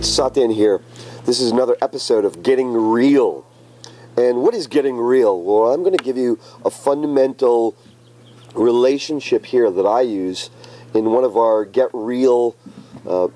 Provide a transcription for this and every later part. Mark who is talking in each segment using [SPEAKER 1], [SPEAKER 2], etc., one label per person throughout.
[SPEAKER 1] It's Satyen here. This is another episode of Getting Real. And what is getting real? Well, I'm going to give you a fundamental relationship here that I use in one of our Get Real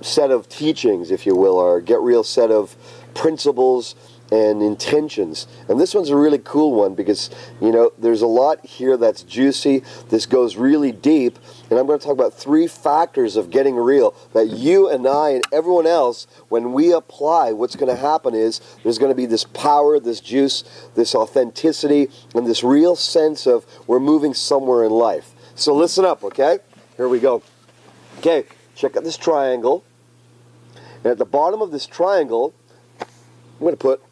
[SPEAKER 1] set of teachings, if you will, our Get Real set of principles and intentions. And this one's a really cool one because, you know, there's a lot here that's juicy. This goes really deep. And I'm going to talk about 3 factors of getting real that you and I and everyone else, when we apply, what's going to happen is there's going to be this power, this juice, this authenticity, and this real sense of we're moving somewhere in life. So listen up, okay? Here we go. Okay, check out this triangle. And at the bottom of this triangle, I'm going to put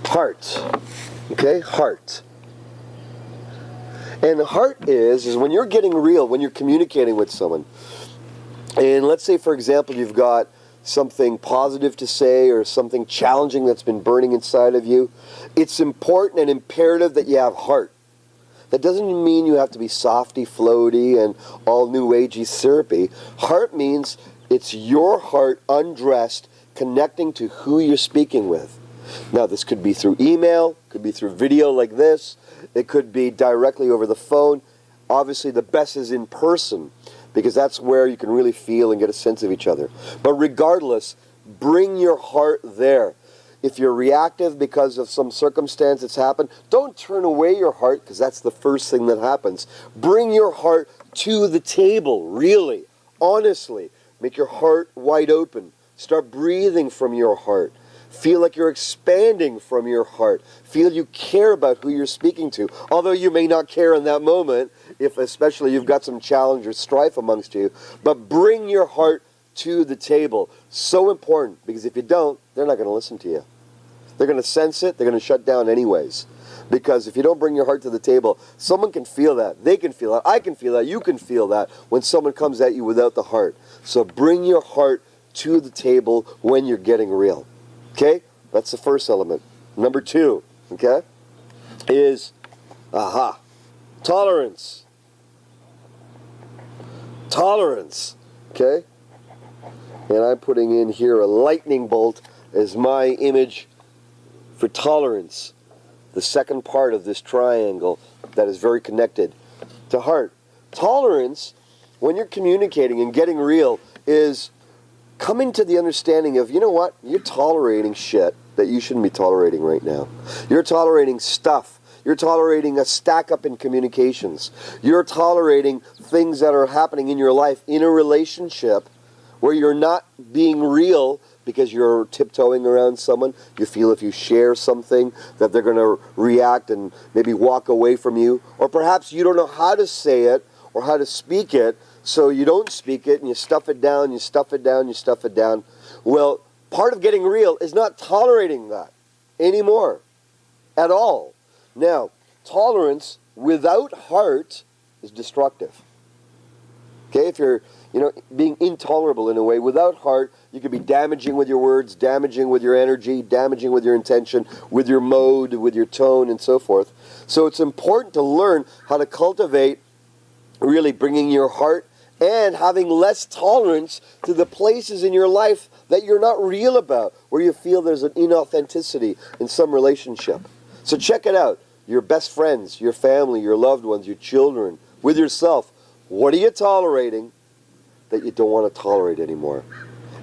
[SPEAKER 1] heart. Okay, heart. And heart is when you're getting real, when you're communicating with someone. And let's say, for example, you've got something positive to say or something challenging that's been burning inside of you. It's important and imperative that you have heart. That doesn't mean you have to be softy, floaty, and all new agey, syrupy. Heart means it's your heart undressed, connecting to who you're speaking with. Now, this could be through email, could be through video like this, it could be directly over the phone. Obviously, the best is in person, because that's where you can really feel and get a sense of each other. But regardless, bring your heart there. If you're reactive because of some circumstance that's happened, don't turn away your heart, because that's the first thing that happens. Bring your heart to the table, really, honestly. Make your heart wide open. Start breathing from your heart. Feel like you're expanding from your heart. Feel you care about who you're speaking to. Although you may not care in that moment, if especially you've got some challenge or strife amongst you. But bring your heart to the table. So important, because if you don't, they're not going to listen to you. They're going to sense it. They're going to shut down anyways. Because if you don't bring your heart to the table, someone can feel that. They can feel that. I can feel that. You can feel that when someone comes at you without the heart. So bring your heart to the table when you're getting real. Okay? That's the first element. Number 2, okay, is, tolerance. Tolerance. Okay? And I'm putting in here a lightning bolt as my image for tolerance. The second part of this triangle that is very connected to heart. Tolerance, when you're communicating and getting real, is coming to the understanding of, you know what, you're tolerating shit that you shouldn't be tolerating right now. You're tolerating stuff. You're tolerating a stack up in communications. You're tolerating things that are happening in your life in a relationship where you're not being real because you're tiptoeing around someone. You feel if you share something that they're going to react and maybe walk away from you. Or perhaps you don't know how to say it or how to speak it, so you don't speak it and you stuff it down, you stuff it down, you stuff it down. Well, part of getting real is not tolerating that anymore at all. Now, tolerance without heart is destructive. Okay, if you're, being intolerable in a way without heart, you could be damaging with your words, damaging with your energy, damaging with your intention, with your mode, with your tone, and so forth. So it's important to learn how to cultivate really bringing your heart and having less tolerance to the places in your life that you're not real about, where you feel there's an inauthenticity in some relationship. So check it out. Your best friends, your family, your loved ones, your children, with yourself. What are you tolerating that you don't want to tolerate anymore?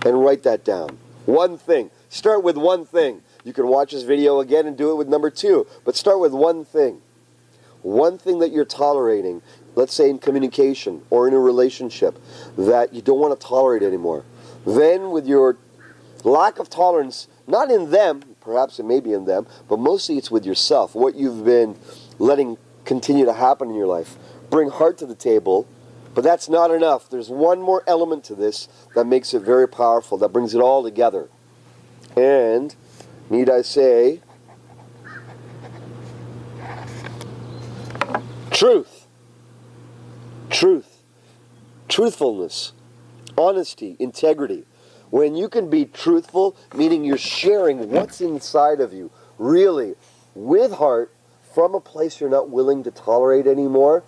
[SPEAKER 1] And write that down. One thing. Start with one thing. You can watch this video again and do it with number 2. But start with one thing. One thing that you're tolerating, let's say in communication or in a relationship, that you don't want to tolerate anymore. Then with your lack of tolerance, not in them, perhaps it may be in them, but mostly it's with yourself, what you've been letting continue to happen in your life. Bring heart to the table, but that's not enough. There's one more element to this that makes it very powerful, that brings it all together. And, need I say, truth. Truth. Truthfulness. Honesty. Integrity. When you can be truthful, meaning you're sharing what's inside of you, really, with heart, from a place you're not willing to tolerate anymore,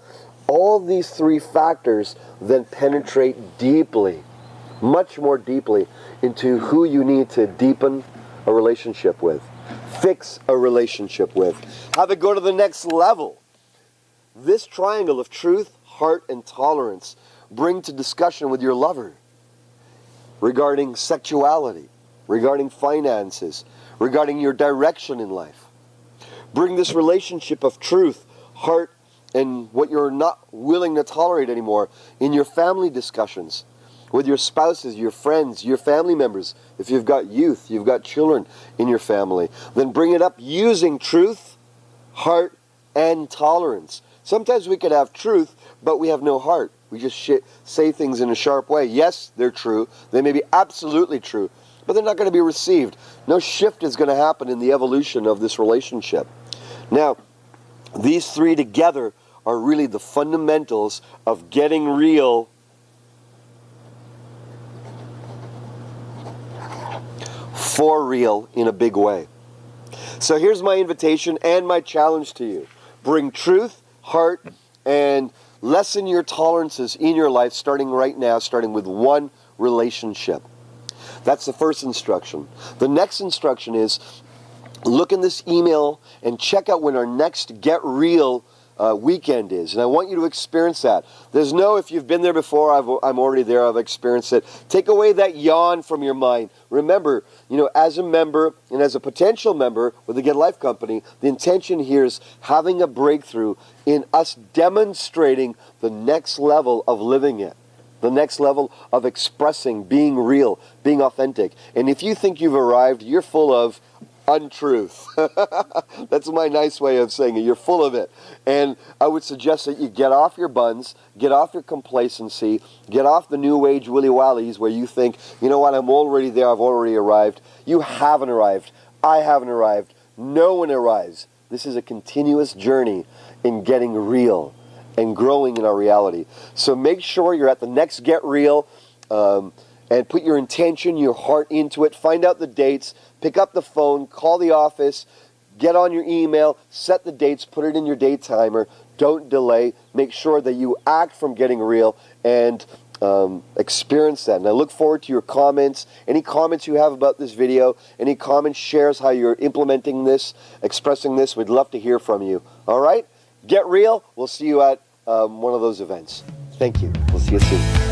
[SPEAKER 1] all these 3 factors then penetrate deeply much more deeply into who you need to deepen a relationship with, fix a relationship with, have it go to the next level. This triangle of truth, heart, and tolerance bring to discussion with your lover regarding sexuality, regarding finances, regarding your direction in life. Bring this relationship of truth, heart, and what you're not willing to tolerate anymore in your family discussions, with your spouses, your friends, your family members. If you've got youth, you've got children in your family, then bring it up using truth, heart, and tolerance. Sometimes we could have truth, but we have no heart. We just say things in a sharp way. Yes, they're true. They may be absolutely true, but they're not going to be received. No shift is going to happen in the evolution of this relationship. Now, these three together are really the fundamentals of getting real for real in a big way. So here's my invitation and my challenge to you. Bring truth, heart, and lessen your tolerances in your life starting right now, starting with one relationship. That's the first instruction. The next instruction is look in this email and check out when our next Get Real weekend is. And I want you to experience that. There's no, if you've been there before, I'm already there, I've experienced it. Take away that yawn from your mind. Remember, as a member and as a potential member with the Get Life Company, the intention here is having a breakthrough in us demonstrating the next level of living it. The next level of expressing, being real, being authentic. And if you think you've arrived, you're full of untruth. That's my nice way of saying it. You're full of it. And I would suggest that you get off your buns, get off your complacency, get off the new age willy-wallies where you think, you know what, I'm already there, I've already arrived. You haven't arrived. I haven't arrived. No one arrives. This is a continuous journey in getting real and growing in our reality. So make sure you're at the next Get Real and put your intention, your heart into it. Find out the dates. Pick up the phone, call the office, get on your email, set the dates, put it in your date timer. Don't delay. Make sure that you act from getting real and experience that. And I look forward to your comments. Any comments you have about this video, any comments, shares how you're implementing this, expressing this, we'd love to hear from you. All right? Get real. We'll see you at one of those events. Thank you. We'll see you soon.